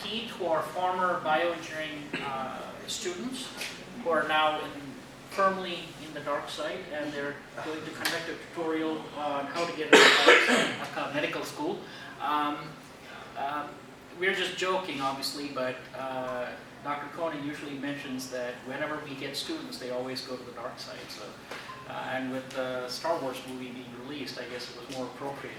Keith, who are former bioengineering students who are now firmly in the dark side, and they're going to conduct a tutorial on how to get into medical school. We're just joking, obviously, but Dr. Coney usually mentions that whenever we get students, they always go to the dark side. So, and with the Star Wars movie being released, I guess it was more appropriate.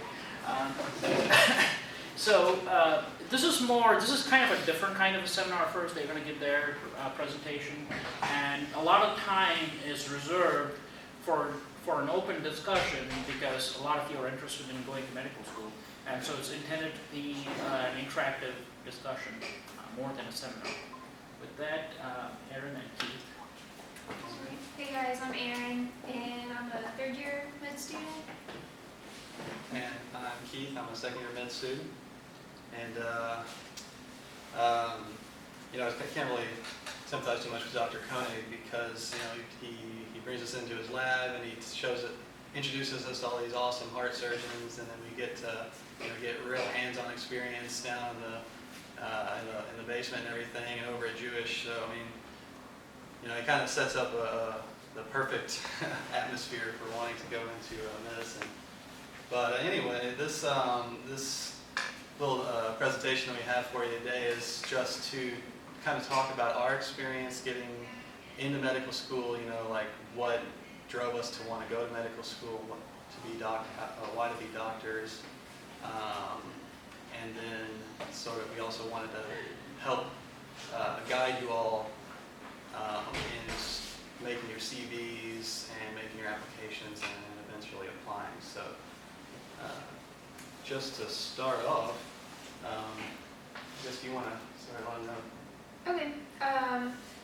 This is kind of a different kind of a seminar. First, they're going to give their presentation, and a lot of time is reserved for an open discussion because a lot of you are interested in going to medical school, and so it's intended to be an interactive discussion more than a seminar. With that, Erin and Keith. Hey guys, I'm Erin, and I'm a third-year med student. And I'm Keith. I'm a second-year med student. And I can't really sympathize too much with Dr. Koenig because he brings us into his lab and he introduces us to all these awesome heart surgeons, and then we get to get real hands-on experience down in the basement and everything, and over at Jewish. So it kind of sets up the perfect atmosphere for wanting to go into medicine. But anyway, this little presentation that we have for you today is just to kind of talk about our experience getting into medical school. Like what drove us to want to go to medical school, why to be doctors, and then sort of we also wanted to help guide you all in making your CVs and making your applications and eventually applying. So just to start off, I guess you want to start on that. Okay,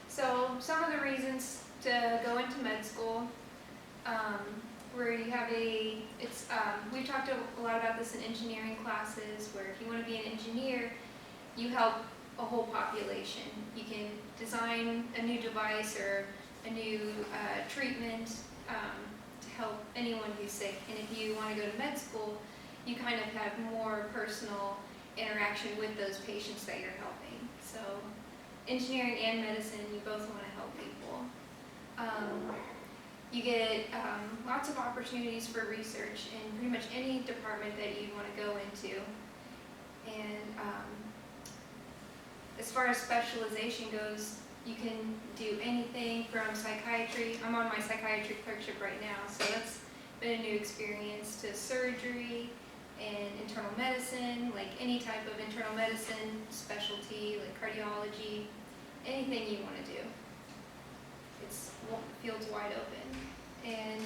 so some of the reasons to go into med school, where you have we've talked a lot about this in engineering classes, where if you want to be an engineer, you help a whole population. You can design a new device or a new treatment to help anyone who's sick. And if you want to go to med school, you kind of have more personal interaction with those patients that you're helping. So engineering and medicine, you both want to help people. You get lots of opportunities for research in pretty much any department that you want to go into. And as far as specialization goes, you can do anything from psychiatry. I'm on my psychiatry clerkship right now, so that's been a new experience, to surgery and internal medicine, like any type of internal medicine specialty, like cardiology, anything you want to do. Field's wide open. And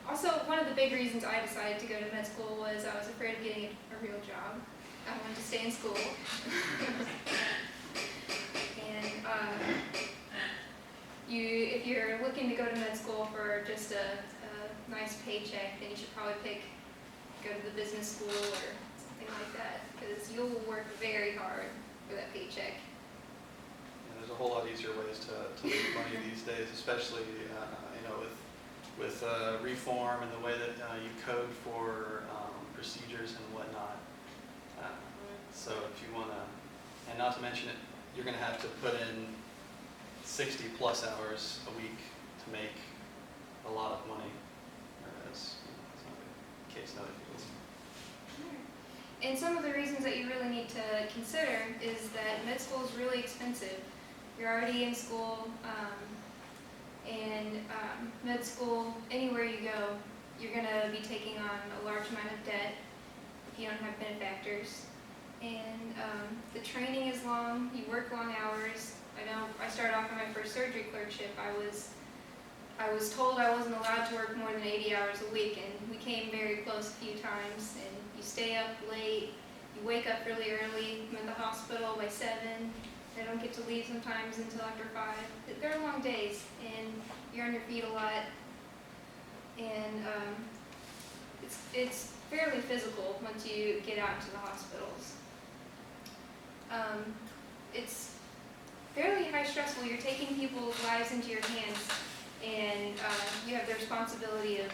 also, one of the big reasons I decided to go to med school was I was afraid of getting a real job. I wanted to stay in school. And if you're looking to go to med school for just a nice paycheck, then you should probably go to the business school or something like that, because you'll work very hard for that paycheck. There's a whole lot easier ways to make money these days, especially with reform and the way that you code for procedures and whatnot. So if you want to, and not to mention it, you're going to have to put in 60 plus hours a week to make a lot of money. Whereas it's not the case in other fields. And some of the reasons that you really need to consider is that med school is really expensive. You're already in school, and med school, anywhere you go, you're going to be taking on a large amount of debt if you don't have benefactors. And the training is long. You work long hours. I know I started off on my first surgery clerkship. I was told I wasn't allowed to work more than 80 hours a week, and we came very close a few times. And you stay up late, you wake up really early. I'm in the hospital by 7. I don't get to leave sometimes until after 5. They're long days, and you're on your feet a lot. And it's fairly physical once you get out into the hospitals. It's fairly high stressful. You're taking people's lives into your hands, and you have the responsibility of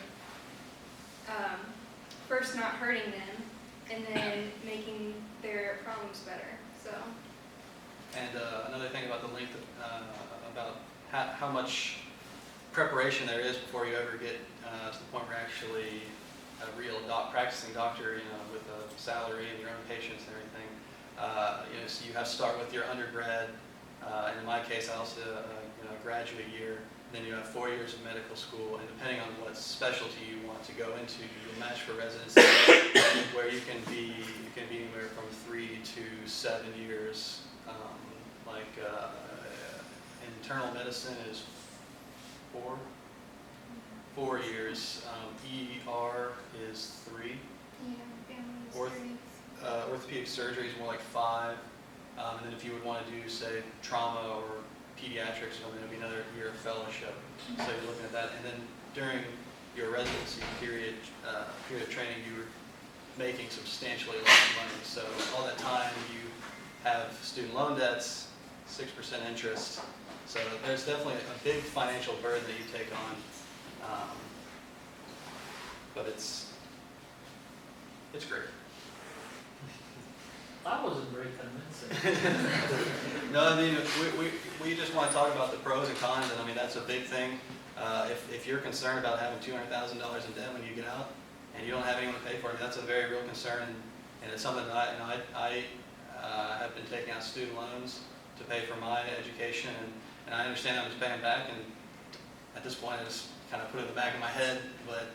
first not hurting them, and then making their problems better. thing about the length of, about how much preparation there is before you ever get to the point where you're actually a real practicing doctor, you know, with a salary and your own patients and everything. You know, so you have to start with your undergrad, and in my case, I also you know, graduate year. Then you have 4 years of medical school, and depending on what specialty you want to go into, you match for residency, where you can be anywhere from 3 to 7 years. Internal medicine is 4 years. ER is 3. Yeah, family Orth- history. Orthopedic surgery is more like 5. And then if you would want to do, say, trauma or pediatrics, you know, there would be another year of fellowship. So you're looking at that. And then during your residency period of training, you were making substantially less money. So all that time you have student loan debts, 6% interest. So there's definitely a big financial burden that you take on. But it's great. That wasn't very convincing. No, I mean, we just want to talk about the pros and cons, and I mean, that's a big thing. If you're concerned about having $200,000 in debt when you get out, and you don't have anyone to pay for it, that's a very real concern, and it's something that I have been taking out student loans to pay for my education, and I understand I'm just paying back, and at this point I just kind of put it in the back of my head, but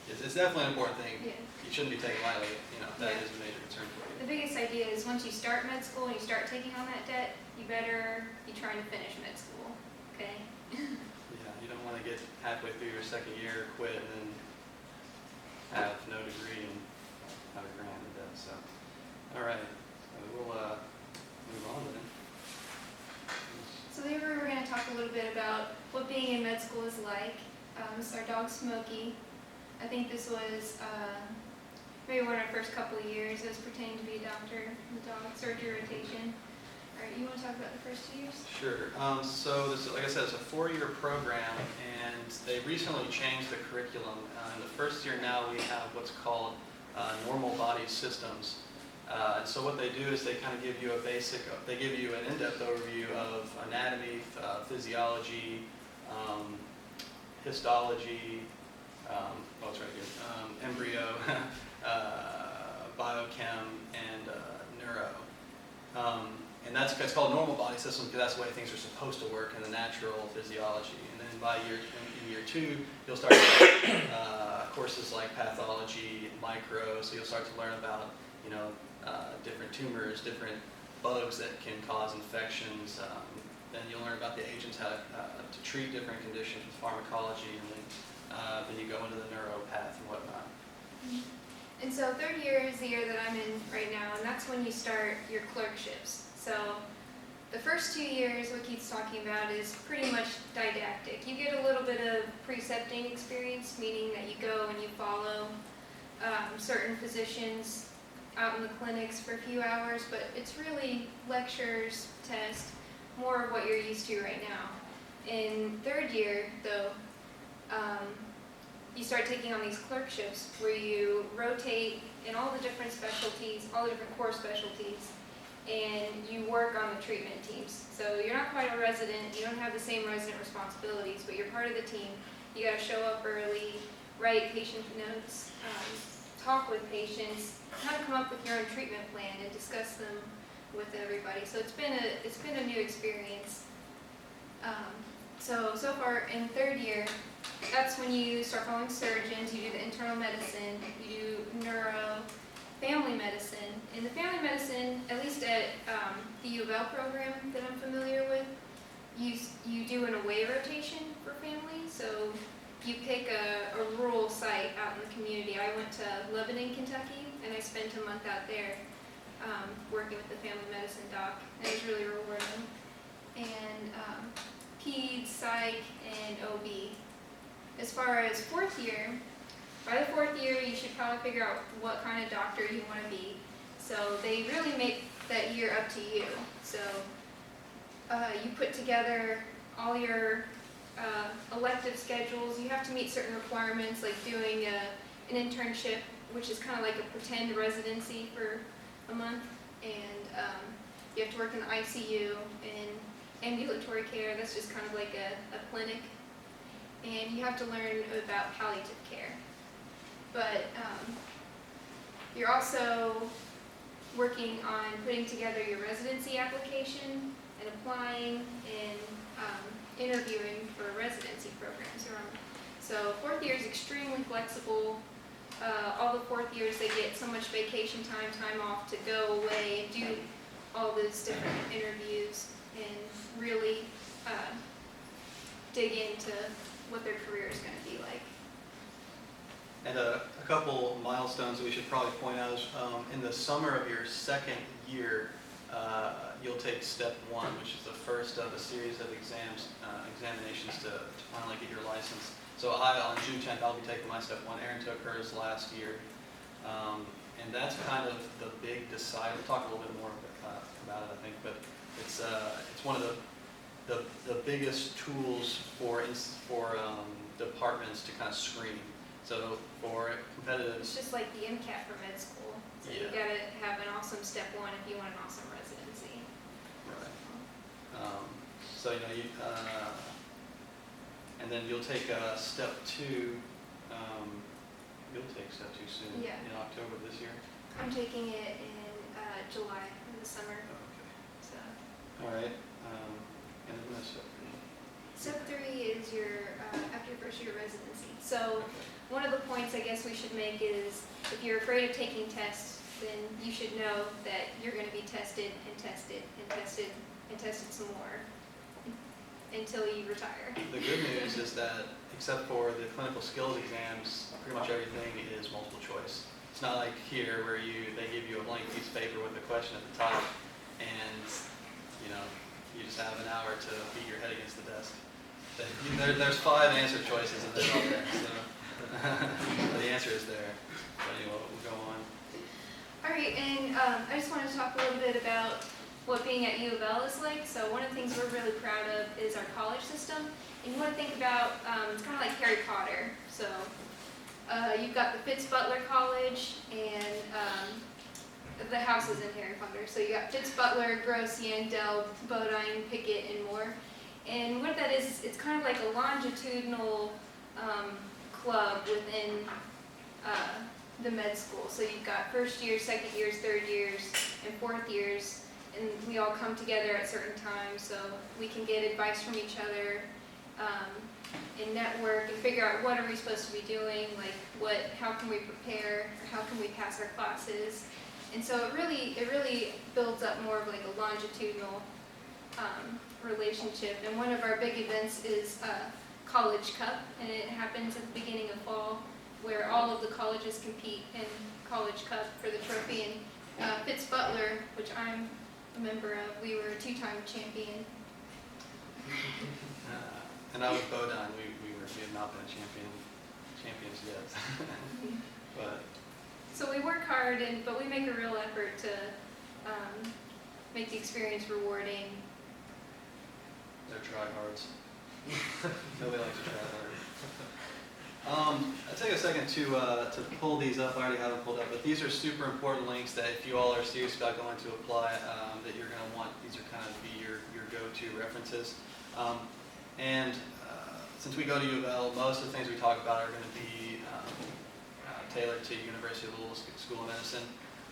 it's definitely an important thing. Yeah. You shouldn't be taking lightly, you know, that Yeah. is a major concern for you. The biggest idea is once you start med school and you start taking on that debt, you better be trying to finish med school, okay? Yeah, you don't want to get halfway through your second year, quit, and then have no degree and have a grant in debt, so. All right, we'll move on then. So today we're going to talk a little bit about what being in med school is like. This is our dog Smokey. I think this was maybe one of our first couple of years as pertaining to be a doctor, the dog surgery rotation. All right, you want to talk about the first 2 years? Sure. So this, like I said, it's a 4-year program, and they recently changed the curriculum. In the first year now, we have what's called normal body systems. And so what they do is they kind of give you a basic, they give you an in-depth overview of anatomy, physiology, histology, it's right here, embryo, biochem, and neuro. And it's called normal body systems because that's the way things are supposed to work in the natural physiology. And then in year 2, you'll start courses like pathology, micro, so you'll start to learn about, you know, different tumors, different bugs that can cause infections. Then you'll learn about the agents, how to treat different conditions with pharmacology, and then you go into the neuro path and whatnot. And so 3rd year is the year that I'm in right now, and that's when you start your clerkships. So the first 2 years, what Keith's talking about, is pretty much didactic. You get a little bit of precepting experience, meaning that you go and you follow certain physicians out in the clinics for a few hours, but it's really lectures, tests, more of what you're used to right now. In 3rd year, though, you start taking on these clerkships where you rotate in all the different specialties, all the different core specialties, and you work on the treatment teams. So you're not quite a resident, you don't have the same resident responsibilities, but you're part of the team. You gotta show up early, write patient notes, talk with patients, kind of come up with your own treatment plan and discuss them with everybody. So it's been a new experience. So far in 3rd year, that's when you start following surgeons, you do the internal medicine, you do neuro, family medicine. In the family medicine, at least at the UofL program that I'm familiar with, you do an away rotation for families. So you pick a rural site out in the community. I went to Lebanon, Kentucky, and I spent a month out there working with the family medicine doc, and it was really rewarding. And peds, psych, and OB. As far as 4th year, by the 4th year, you should probably figure out what kind of doctor you want to be. So they really make that year up to you. So you put together all your elective schedules. You have to meet certain requirements, like doing an internship, which is kind of like a pretend residency for a month. And You have to work in the ICU and ambulatory care. That's just kind of like a clinic. And you have to learn about palliative care. But you're also working on putting together your residency application and applying and interviewing for residency programs around. So fourth year is extremely flexible. All the fourth years, they get so much vacation time off to go away and do all those different interviews and really dig into what their career is going to be like. And a couple milestones that we should probably point out is in the summer of your second year, you'll take step 1, which is the first of a series of examinations to finally get your license. So on June 10th, I'll be taking my step 1. Erin took hers last year. And that's kind of the big decide. We'll talk a little bit more about it, I think, but it's one of the biggest tools for departments to kind of screen. So for competitive, It's just like the MCAT for med school. So you Yeah. gotta have an awesome step 1 if you want an awesome residency. right. So and then you'll take step 2. You'll take step 2 soon. Yeah. In October this year. I'm taking it in July in the summer. Okay. So All right. And then what's step 3? step 3 is your after your first year residency. So Okay. one of the points I guess we should make is if you're afraid of taking tests, then you should know that you're going to be tested and tested and tested and tested some more until you retire. The good news is that except for the clinical skills exams, pretty much everything is multiple choice. It's not like here where they give you a blank piece of paper with a question at the top, and you just have an hour to beat your head against the desk. There's 5 answer choices and they're all there. So the answer is there. But anyway, we'll go on. All right, and I just wanted to talk a little bit about what being at U of L is like. So one of the things we're really proud of is our college system. And you want to think about, it's kind of like Harry Potter. So you've got the Fitz-Butler College and the houses in Harry Potter. So you got Fitz-Butler, Gross, Yandell, Bodine, Pickett, and more. And what that is, it's kind of like a longitudinal club within the med school. So you've got first years, second years, third years, and fourth years, and we all come together at certain times so we can get advice from each other and network and figure out what are we supposed to be doing, like how can we prepare, or how can we pass our classes. And so it really builds up more of like a longitudinal relationship. And one of our big events is College Cup, and it happens at the beginning of fall, where all of the colleges compete in College Cup for the trophy. And Fitz-Butler, which I'm a member of, we were a 2-time champion. And I was Bodine. We have not been champions yet. But So we work hard, but we make a real effort to make the experience rewarding. they're tryhards. Nobody likes to try hard. I'll take a second to pull these up. I already have them pulled up, but these are super important links that if you all are serious about going to apply, that you're going to want. These are kind of be your go-to references. Since we go to U of L, most of the things we talk about are going to be tailored to University of Louisville School of Medicine.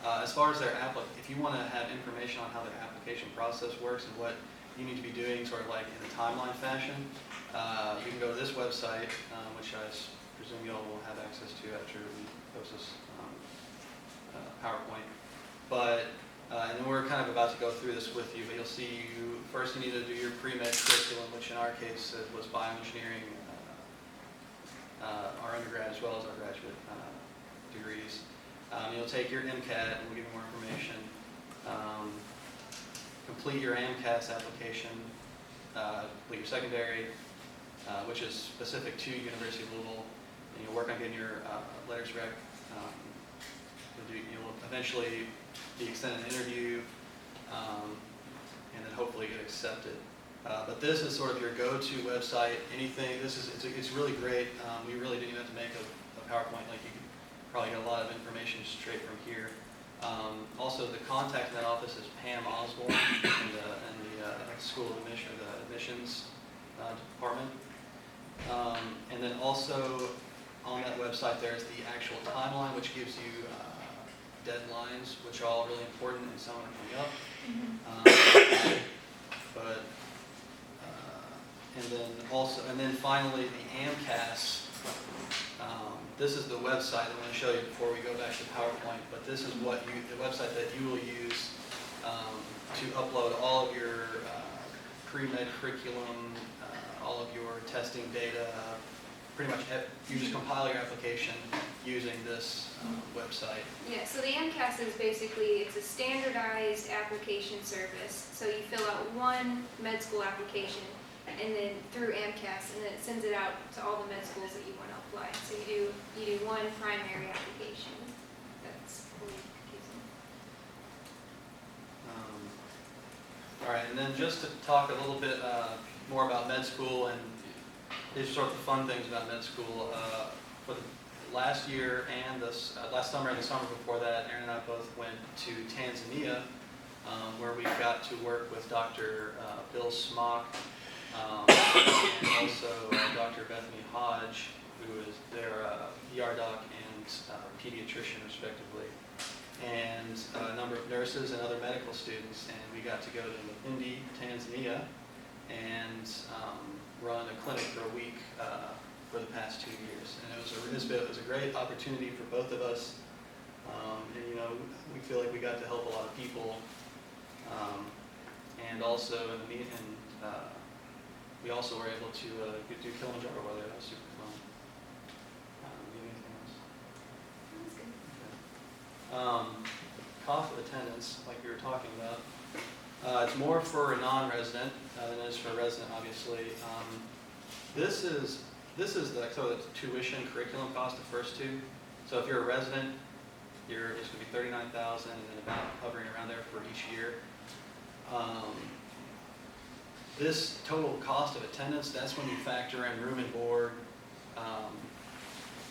As far as if you want to have information on how their application process works and what you need to be doing sort of like in a timeline fashion, you can go to this website, which I presume you all will have access to after we post this PowerPoint. And then we're kind of about to go through this with you, but you'll see first you need to do your PreMed Curriculum, which in our case was Bioengineering, our undergrad as well as our graduate degrees. You'll take your MCAT, and we'll give you more information. Complete your AMCAS application, complete your secondary, which is specific to University of Louisville, and you'll work on getting your letters rec. You'll eventually be extended an interview, and then hopefully get accepted. But this is sort of your go-to website. It's really great. We really didn't even have to make a PowerPoint. Like you could probably get a lot of information straight from here. Also, the contact in that office is Pam Osborne in the School of Admission, or the Admissions Department. And then also on that website there's the actual timeline, which gives you deadlines, which are all really important and some are coming up. And then finally the AMCAS. This is the website I'm going to show you before we go back to PowerPoint, but this is the website that you will use to upload all of your PreMed Curriculum, all of your testing data. Pretty much, you just compile your application using this website. Yeah, so the MCAS is basically, it's a standardized application service. So you fill out one med school application and then through MCAS, and then it sends it out to all the med schools that you want to apply. So you do one primary application. That's really confusing. All right, and then just to talk a little bit more about med school, and these are sort of the fun things about med school. For the last year and last summer and the summer before that, Erin and I both went to Tanzania, where we got to work with Dr. Bill Smock, and also Dr. Bethany Hodge, who is their ER doc and pediatrician, respectively, and a number of nurses and other medical students. And we got to go to Mahindi, Tanzania, and run a clinic for a week for the past 2 years. And it was a great opportunity for both of us. And you know, we feel like we got to help a lot of people. And also we also were able to do Kilimanjaro weather. That was super fun. Anything else? That's good. Cost of attendance, like we were talking about. It's more for a non-resident than it is for a resident, obviously. This is the tuition curriculum cost, the first two. So if you're a resident, it's going to be $39,000, and then about hovering around there for each year. This total cost of attendance, that's when you factor in room and board,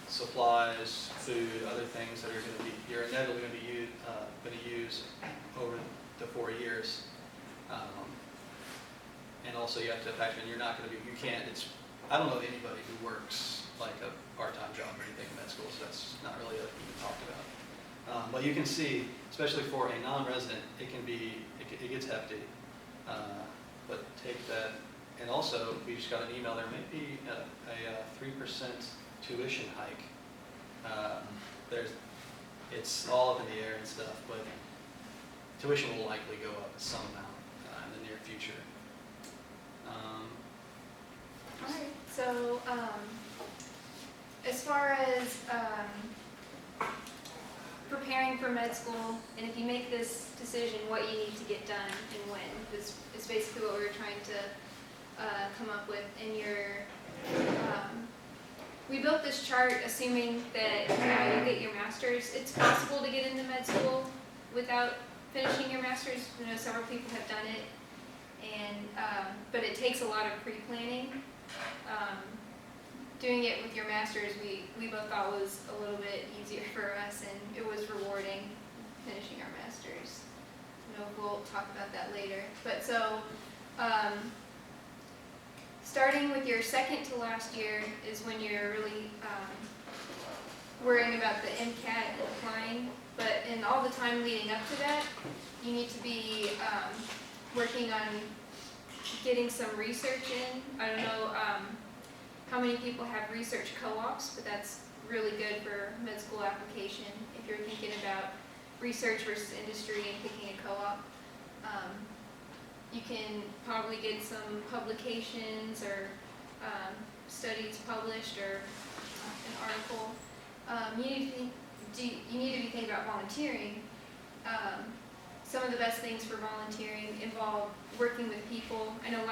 supplies, food, other things that you're inevitably going to use over the 4 years. And also you have to factor in, I don't know anybody who works like a part-time job or anything in med school, so that's not really even talked about. But you can see, especially for a non-resident, it gets hefty. But take that, and also we just got an email, there may be a 3% tuition hike. It's all up in the air and stuff, but tuition will likely go up some amount in the near future. All right, so as far as preparing for med school, and if you make this decision, what you need to get done and when, is basically what we were trying to come up with in your, we built this chart assuming that you get your master's. It's possible to get into med school without finishing your master's. I know several people have done it, and but it takes a lot of pre-planning. Doing it with your master's, we both thought was a little bit easier for us, and it was rewarding finishing our master's. I know we'll talk about that later. But so, starting with your second to last year is when you're really worrying about the MCAT and applying. But in all the time leading up to that, you need to be working on getting some research in. I don't know how many people have research co-ops, but that's really good for med school application if you're thinking about research versus industry and picking a co-op. You can probably get some publications or studies published or an article. You need to be thinking about volunteering. Some of the best things for volunteering involve working with people. I know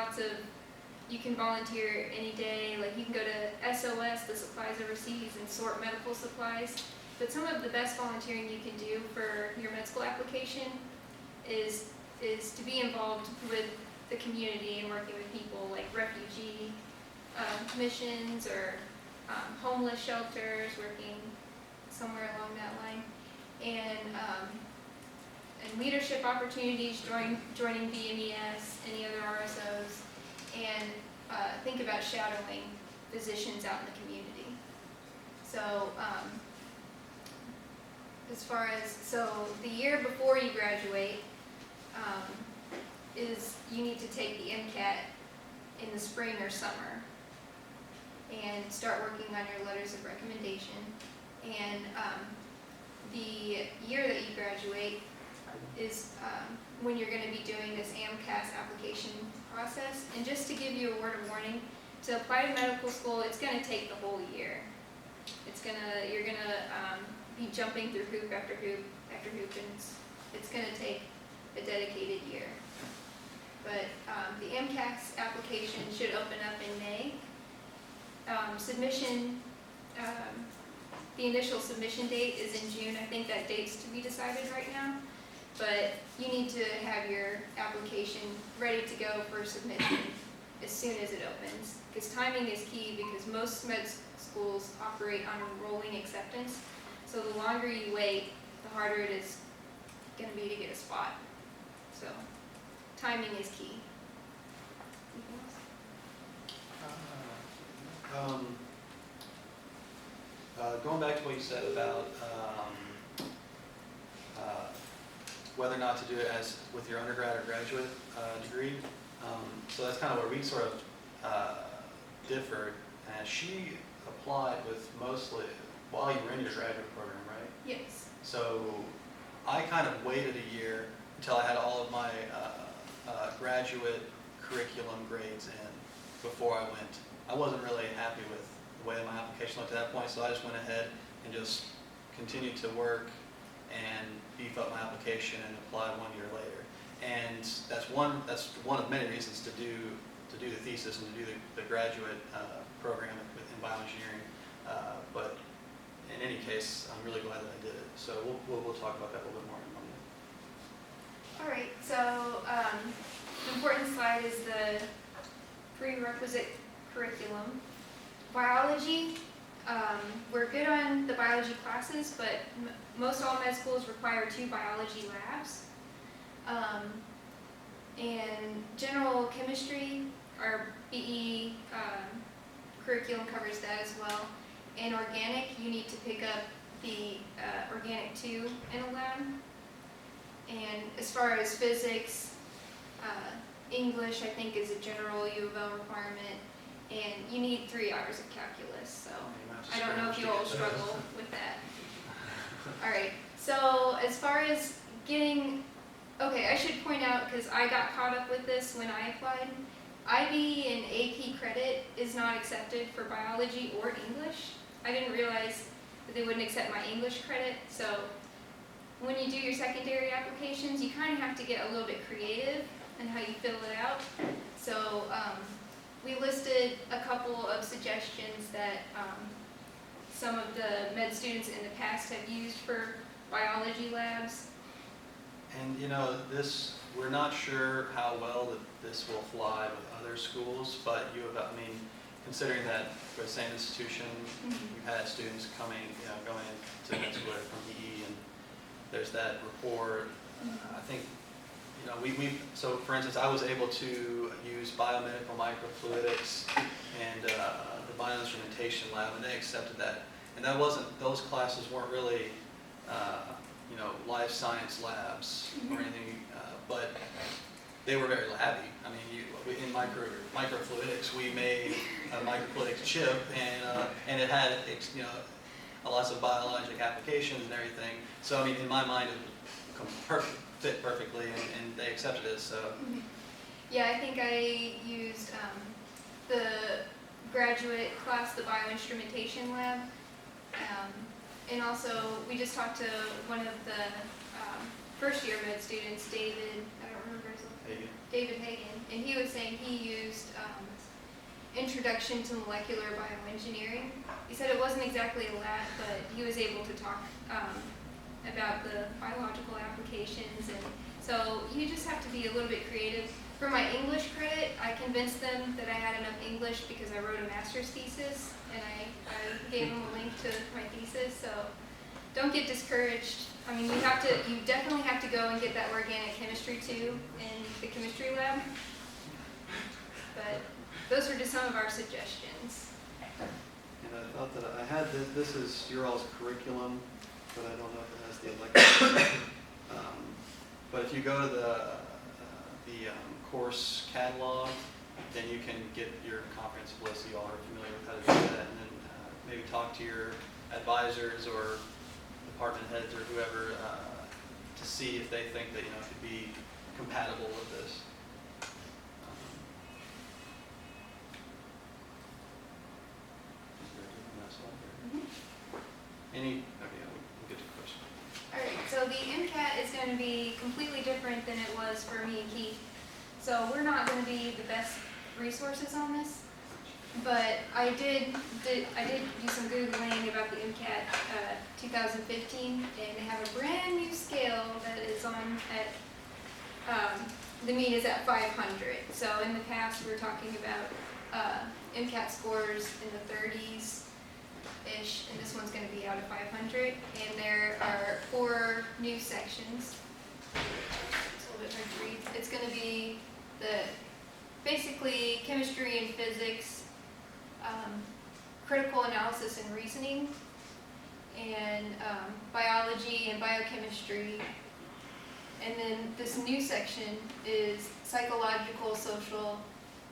you can volunteer any day. Like you can go to SOS, the Supplies Overseas, and sort medical supplies. But some of the best volunteering you can do for your med school application is to be involved with the community and working with people like refugee missions or homeless shelters, working somewhere along that line. And and leadership opportunities, joining BMES, any other RSOs, and think about shadowing physicians out in the community. So so the year before you graduate is you need to take the MCAT in the spring or summer and start working on your letters of recommendation. And the year that you graduate is when you're going to be doing this MCAS application process. And just to give you a word of warning, to apply to medical school, it's going to take the whole year. You're going to be jumping through hoop after hoop after hoop, and it's going to take a dedicated year. But the MCAS application should open up in May. The initial submission date is in June. I think that date's to be decided right now. But you need to have your application ready to go for submission as soon as it opens. Because timing is key, because most med schools operate on a rolling acceptance. So the longer you wait, the harder it is going to be to get a spot. So timing is key. Going back to what you said about whether or not to do it as with your undergrad or graduate degree, so that's kind of where we sort of differed. And she applied with mostly while you were in your graduate program, right? Yes. So I kind of waited a year until I had all of my graduate curriculum grades in before I went. I wasn't really happy with the way my application looked at that point, so I just went ahead and just continued to work and beef up my application and applied 1 year later. And that's one of many reasons to do the thesis and to do the graduate program in bioengineering. But in any case, I'm really glad that I did it. So we'll talk about that a little bit more in a moment. All right. So the important slide is the prerequisite curriculum. Biology, we're good on the biology classes, but most all med schools require 2 biology labs. And general chemistry, our BE curriculum covers that as well. And organic, you need to pick up the organic 2 in a lab. And as far as physics, English, I think, is a general UofL requirement. And you need 3 hours of calculus, so I don't know if you all struggle with that. All right, so as far as I should point out, because I got caught up with this when I applied, IB and AP credit is not accepted for biology or English. I didn't realize that they wouldn't accept my English credit, so when you do your secondary applications, you kind of have to get a little bit creative in how you fill it out. So we listed a couple of suggestions that some of the med students in the past have used for biology labs. And we're not sure how well that this will fly with other schools, but considering that for the same institution, we've had students going into med school from EE, and there's that rapport. I think, so for instance, I was able to use biomedical microfluidics and the bioinstrumentation lab, and they accepted that. And those classes weren't really, life science labs or anything, but they were very labby. I mean, in microfluidics, we made a microfluidics chip, and it had, lots of biologic applications and everything. So, in my mind, it fit perfectly, and they accepted it, so. Yeah, I think I used the graduate class, the bioinstrumentation lab. And also, we just talked to one of the first year med students, David, I don't remember his name, David Hagan, and he was saying he used Introduction to Molecular Bioengineering. He said it wasn't exactly a lab, but he was able to talk about the biological applications, and so you just have to be a little bit creative. For my English credit, I convinced them that I had enough English because I wrote a master's thesis, and I gave them a link to my thesis, so don't get discouraged. I mean, you definitely have to go and get that organic chemistry too in the chemistry lab. But those are just some of our suggestions. And I thought that I had this is your all's curriculum, but I don't know if it has the elective. But if you go to the course catalog, then you can get your comprehensive list. You all are familiar with how to do that, and then maybe talk to your advisors or department heads or whoever to see if they think that it could be compatible with this. Okay, we'll get to the question. Alright, so the MCAT is going to be completely different than it was for me and Keith. So we're not going to be the best resources on this, but I did do some Googling about the MCAT 2015, and they have a brand new scale that is on at, the mean is at 500. So in the past we were talking about MCAT scores in the 30s-ish, and this one's going to be out of 500, and there are 4 new sections. It's a little bit hard to read. It's going to be basically chemistry and physics, critical analysis and reasoning, and biology and biochemistry. And then this new section is psychological, social,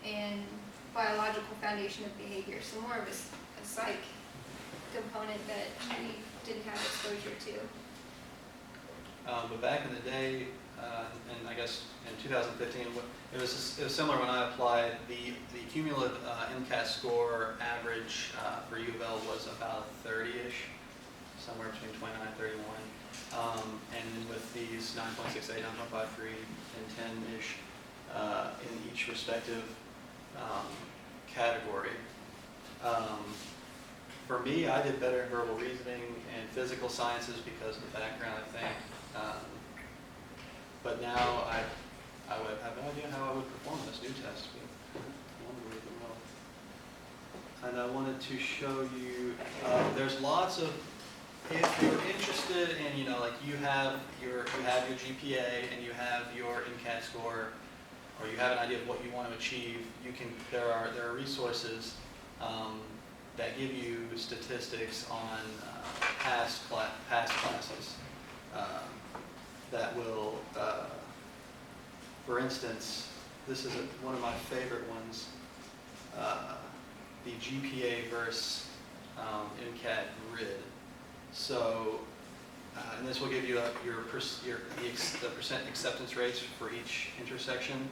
and biological foundation of behavior. So more of a psych component that we didn't have exposure to. But back in the day, and I guess in 2015, it was similar when I applied. The cumulative MCAT score average for U of L was about 30-ish, somewhere between 29 and 31. And then with these 9.68, 9.53, and 10-ish in each respective category. For me, I did better in verbal reasoning and physical sciences because of the background, I think. But now I would have no idea how I would perform this new test, but I wonder really well. And I wanted to show you, there's lots of, if you're interested in, like you have your GPA and you have your MCAT score, or you have an idea of what you want to achieve, there are resources that give you statistics on past classes that will, for instance, this is one of my favorite ones, the GPA versus MCAT grid. So, and this will give you the percent acceptance rates for each intersection.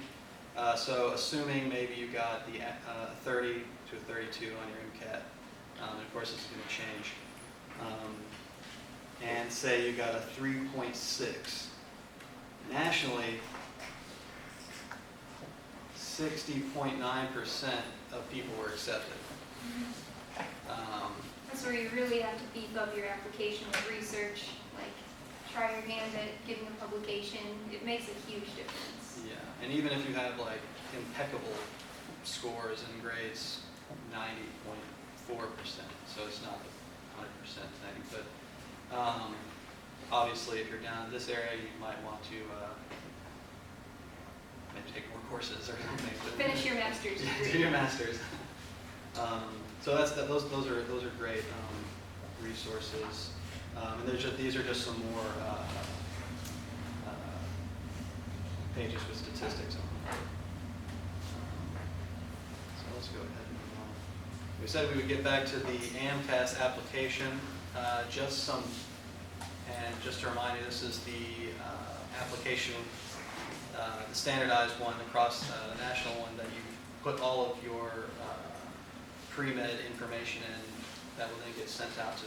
So assuming maybe you got the 30 to a 32 on your MCAT, and of course it's going to change. And say you got a 3.6. Nationally, 60.9% of people were accepted. That's where you really have to beef up your application with research, like try your hand at getting a publication. It makes a huge difference. Yeah, and even if you have like impeccable scores and grades, 90.4%, so it's not 100% thing, but obviously if you're down in this area, you might want to maybe take more courses or something. Finish your master's degree. Do your master's. So those are great resources, and these are just some more pages with statistics on them. So let's go ahead and move on. We said we would get back to the AMCAS application. Just to remind you, this is the application, the standardized one across the national one that you put all of your PreMed information in that will then get sent out to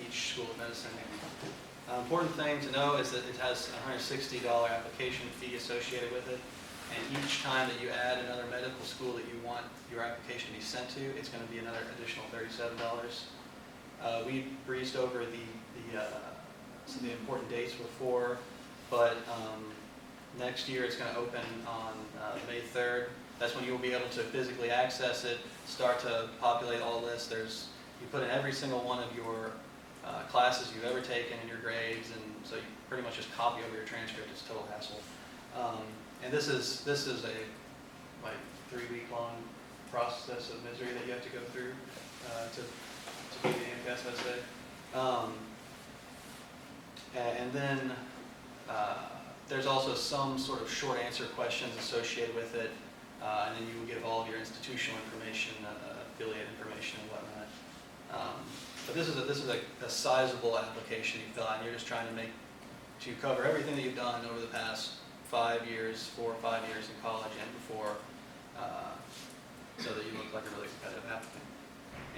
each school of medicine. Important thing to know is that it has a $160 application fee associated with it, and each time that you add another medical school that you want your application to be sent to, it's going to be another additional $37. We breezed over some of the important dates before, but next year it's going to open on May 3rd. That's when you'll be able to physically access it, start to populate all this. You put in every single one of your classes you've ever taken and your grades, and so you pretty much just copy over your transcript. It's a total hassle. And this is a like 3-week-long process of misery that you have to go through to do the MCAT essay. And then there's also some sort of short answer questions associated with it, and then you will give all of your institutional information, affiliate information and whatnot. But this is a sizable application you fill out, and you're just trying to cover everything that you've done over the past 4 or 5 years in college and before, so that you look like a really competitive applicant.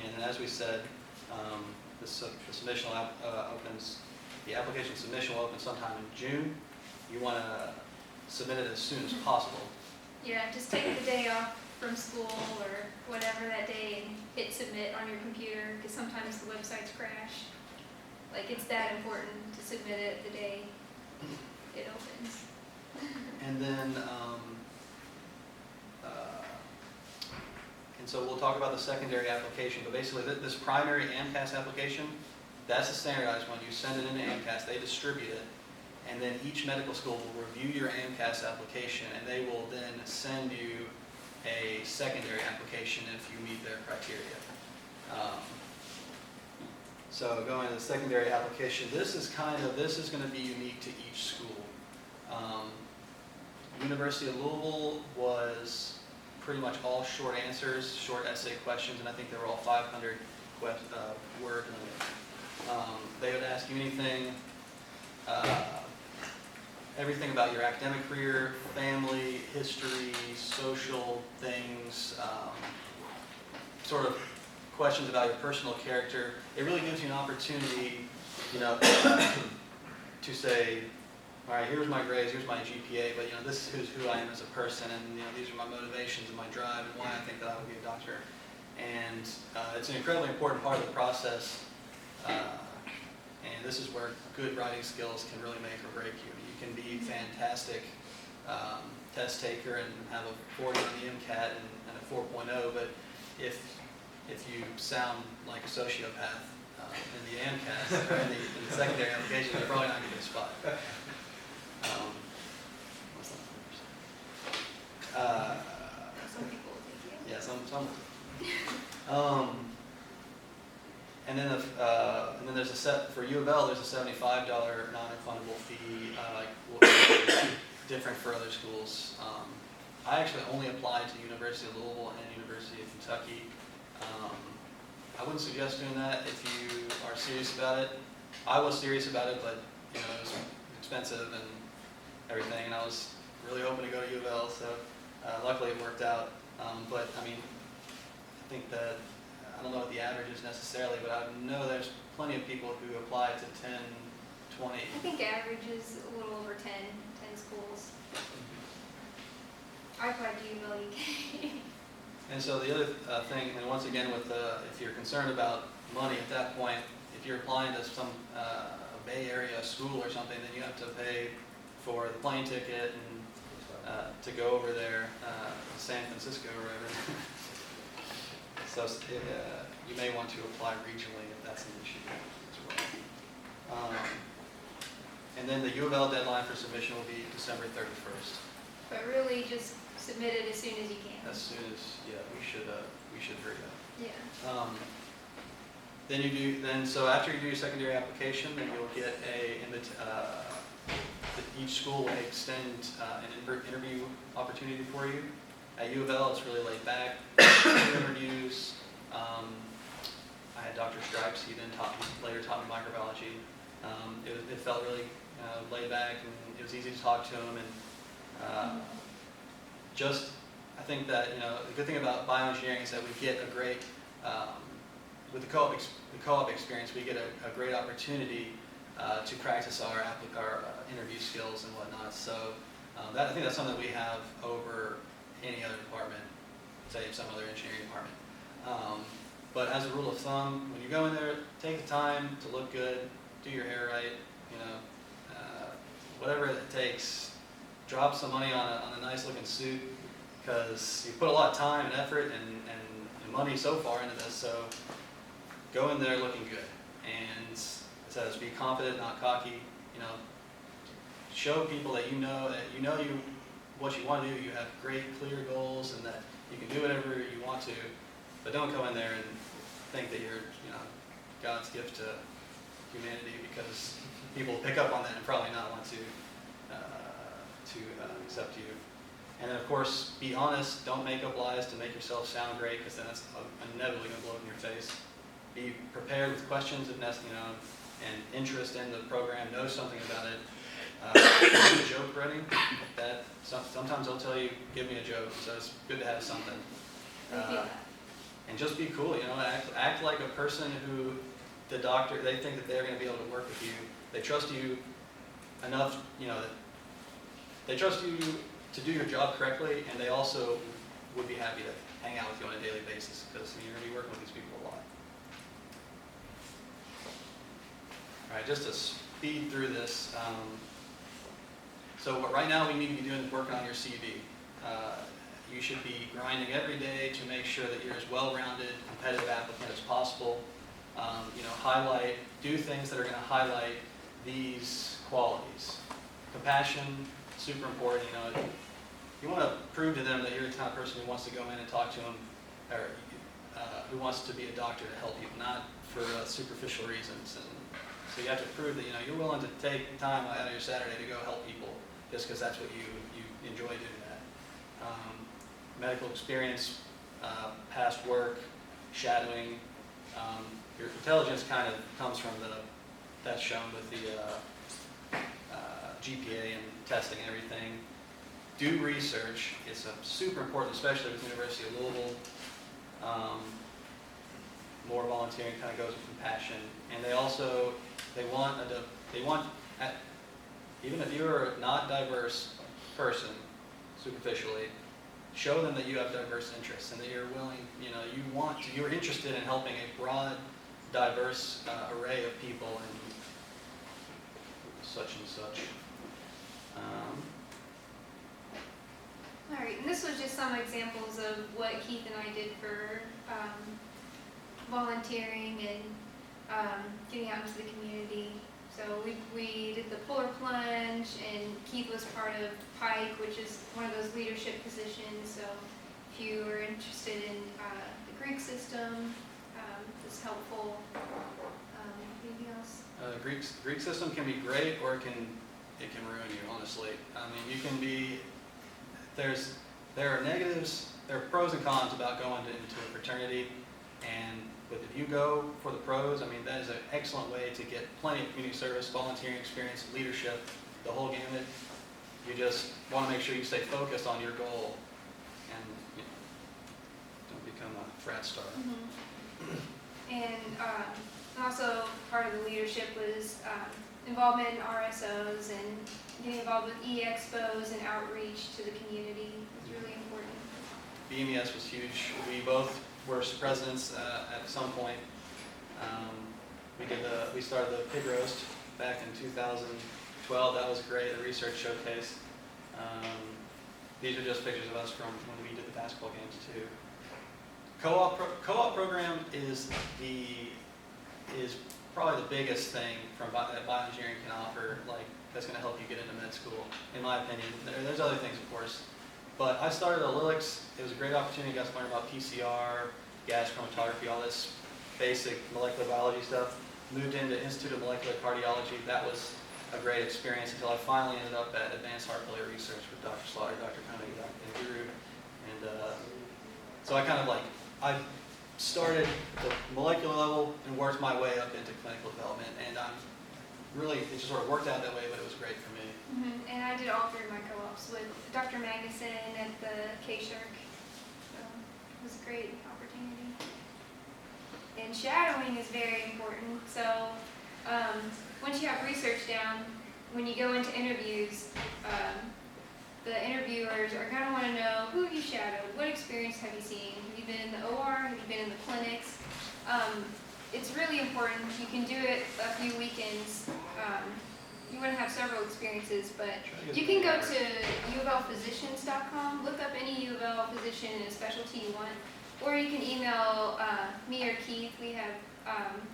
And as we said, the application submission will open sometime in June. You want to submit it as soon as possible. Yeah, just take the day off from school or whatever that day and hit submit on your computer, because sometimes the websites crash. Like, it's that important to submit it the day it opens. And then, and so we'll talk about the secondary application, but basically this primary AMCAS application, that's the standardized one. You send it into AMCAS, they distribute it, and then each medical school will review your AMCAS application, and they will then send you a secondary application if you meet their criteria. So going to the secondary application, this is going to be unique to each school. University of Louisville was pretty much all short answers, short essay questions, and I think they were all 500 word limit. They would ask you everything about your academic career, family, history, social things, sort of questions about your personal character. It really gives you an opportunity, to say, all right, here's my grades, here's my GPA, but this is who I am as a person, and these are my motivations and my drive and why I think that I will be a doctor. And it's an incredibly important part of the process, and this is where good writing skills can really make or break you. You can be fantastic test taker and have a 40 on the MCAT and a 4.0, but if you sound like a sociopath in the MCAT or in the secondary application, you're probably not going to get a spot. Some people will take you. Yeah, some. And then there's for UofL, there's a $75 non-refundable fee, different for other schools. I actually only applied to University of Louisville and University of Kentucky. I wouldn't suggest doing that if you are serious about it. I was serious about it, but it was expensive and everything, and I was really hoping to go to UofL, so luckily it worked out. But I mean, I think that, I don't know what the average is necessarily, but I know there's plenty of people who apply to 10, 20. I think average is a little over 10 schools. I applied to UofL-UK. And so the other thing, and once again, if you're concerned about money at that point, if you're applying to some a Bay Area school or something, then you have to pay for the plane ticket and to go over there, San Francisco or wherever. So you may want to apply regionally if that's an issue as well. And then the UofL deadline for submission will be December 31st. But really, just submit it as soon as you can. As soon as, we should hurry up. Yeah. So after you do your secondary application, then you'll get each school will extend an interview opportunity for you. At UofL, it's really laid back. Interviews. I had Dr. Stripes. He then later taught me microbiology. It felt really laid back, and it was easy to talk to him. And I think that the good thing about bioengineering is that we get a great with the co-op experience, we get a great opportunity to practice our interview skills and whatnot. So I think that's something that we have over any other department, say some other engineering department. But as a rule of thumb, when you go in there, take the time to look good, do your hair right, whatever it takes. Drop some money on a nice looking suit, because you put a lot of time and effort and money so far into this. So go in there looking good. And it says, be confident, not cocky. You know, show people that you know what you want to do. You have great, clear goals, and that you can do whatever you want to. But don't go in there and think that you're, God's gift to humanity, because people pick up on that and probably not want to accept you. And then, of course, be honest. Don't make up lies to make yourself sound great, because then that's inevitably going to blow in your face. Be prepared with questions if necessary, and interest in the program. Know something about it. Have a joke ready. That sometimes they'll tell you, "Give me a joke." So it's good to have something. And just be cool. Act like a person who the doctor, they think that they're going to be able to work with you. They trust you enough. They trust you to do your job correctly, and they also would be happy to hang out with you on a daily basis, because you're going to be working with these people a lot. All right, just to speed through this. So what right now we need to be doing is working on your CV. You should be grinding every day to make sure that you're as well-rounded, competitive applicant as possible. Do things that are going to highlight these qualities. Compassion, super important. You want to prove to them that you're the kind of person who wants to go in and talk to them, or who wants to be a doctor to help people, not for superficial reasons. And so you have to prove that you're willing to take time out of your Saturday to go help people, just because that's what you enjoy doing that. Medical experience, past work, shadowing. Your intelligence kind of comes from that's shown with the GPA and testing and everything. Do research. It's super important, especially with the University of Louisville. More volunteering kind of goes with compassion. And they want even if you're a not diverse person, superficially, show them that you have diverse interests and that you're willing, you're interested in helping a broad, diverse array of people and such and such. All right, and this was just some examples of what Keith and I did for volunteering and getting out into the community. So we did the Polar Plunge, and Keith was part of Pike, which is one of those leadership positions. So if you are interested in the Greek system, it's helpful. Anything else? Greek system can be great, or it can ruin you. Honestly, I mean, you can be. There are negatives. There are pros and cons about going into a fraternity, but if you go for the pros, I mean, that is an excellent way to get plenty of community service, volunteering experience, leadership, the whole gamut. You just want to make sure you stay focused on your goal and don't become a frat star. Mm-hmm. And also part of the leadership was involvement in RSOs and getting involved with e-expos and outreach to the community was really important. BMES was huge. We both were presidents at some point. We started the pig roast back in 2012. That was great, a research showcase. These are just pictures of us from when we did the basketball games too. Co-op program is probably the biggest thing that bioengineering can offer. That's going to help you get into med school, in my opinion. There's other things, of course. But I started at Lilix. It was a great opportunity. I got to learn about PCR, gas chromatography, all this basic molecular biology stuff. Moved into Institute of Molecular Cardiology. That was a great experience until I finally ended up at Advanced Heart Failure Research with Dr. Slaughter, Dr. Koenig, and Guru. And so I started at the molecular level and worked my way up into clinical development. And it just sort of worked out that way, but it was great for me. Mm-hmm. And I did all three of my co-ops with Dr. Magnuson at the K-Shark. So it was a great opportunity. And shadowing is very important. So once you have research down, when you go into interviews, the interviewers are going to want to know, who have you shadowed? What experience have you seen? Have you been in the OR? Have you been in the clinics? It's really important. You can do it a few weekends. You want to have several experiences, but you can go to UofLphysicians.com, look up any UofL physician in a specialty you want, or you can email me or Keith. We have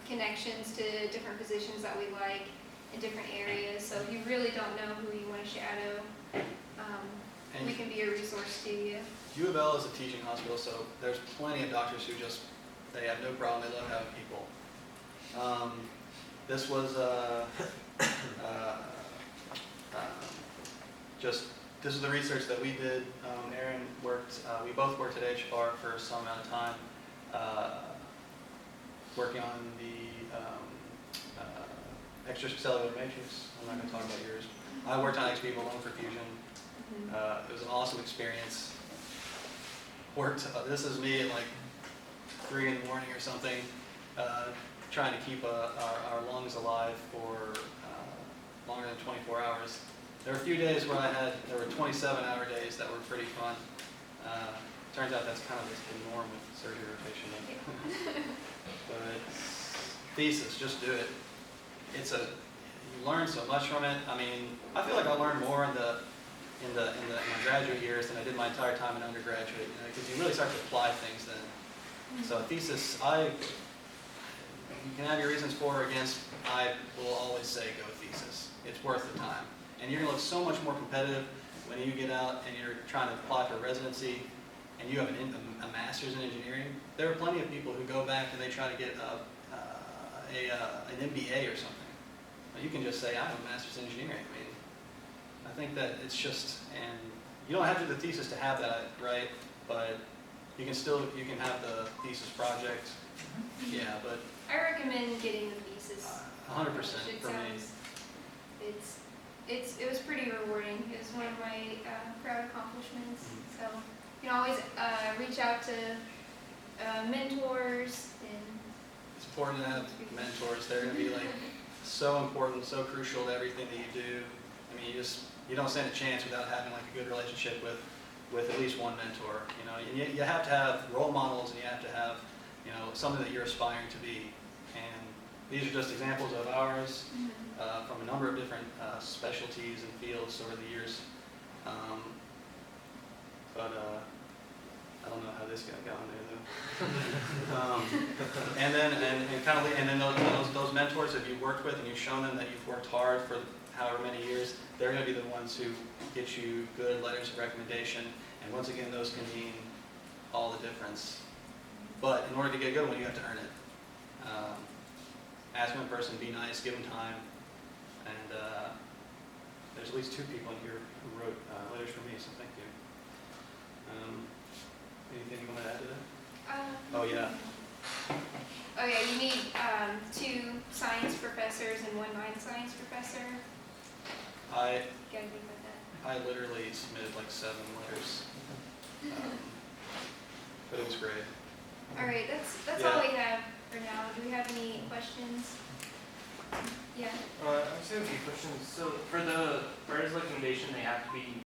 connections to different positions that we like in different areas. So if you really don't know who you want to shadow, we can be a resource to you. U of L is a teaching hospital, so there's plenty of doctors who just, they have no problem, they love having people. This was this is the research that we did. Erin worked, we both worked at HR for some amount of time, working on the extracellular matrix. I'm not going to talk about yours. I worked on XP balloon perfusion. It was an awesome experience. This is me at like 3 in the morning or something, trying to keep our lungs alive for longer than 24 hours. There were a few days where there were 27-hour days that were pretty fun. Turns out that's kind of the norm with surgery rotation. But Thesis, just do it. You learn so much from it. I mean, I feel like I learned more in my graduate years than I did my entire time in undergraduate, because you really start to apply things then. So Thesis, you can have your reasons for or against. I will always say go Thesis. It's worth the time. And you're going to look so much more competitive when you get out and you're trying to apply for residency and you have a master's in engineering. There are plenty of people who go back and they try to get an MBA or something. You can just say, I have a master's in engineering. I mean, I think that it's just, and you don't have to do the thesis to have that, right? But you can have the thesis project. Yeah, but I recommend getting the thesis. 100% for me. It was pretty rewarding. It was one of my proud accomplishments. So you can always reach out to mentors and. It's important to have mentors. They're going to be like so important, so crucial to everything that you do. I mean, you don't stand a chance without having like a good relationship with at least one mentor. And you have to have role models, and you have to have something that you're aspiring to be. And these are just examples of ours from a number of different specialties and fields over the years. But I don't know how this got going there though. and then those mentors that you've worked with and you've shown them that you've worked hard for however many years, they're going to be the ones who get you good letters of recommendation. And once again, those can mean all the difference. But in order to get a good one, you have to earn it. Ask them in person, be nice, give them time. And there's at least 2 people in here who wrote letters for me, so thank you. Anything you want to add to that? Oh yeah. Oh yeah, you need 2 science professors and 1 non-science professor. I Gotta think about that. I literally submitted like 7 letters, but it was great. All right, that's Yeah. all we have for now. Do we have any questions? Yeah. I just have a few questions. So for the writer's recommendation, they have to be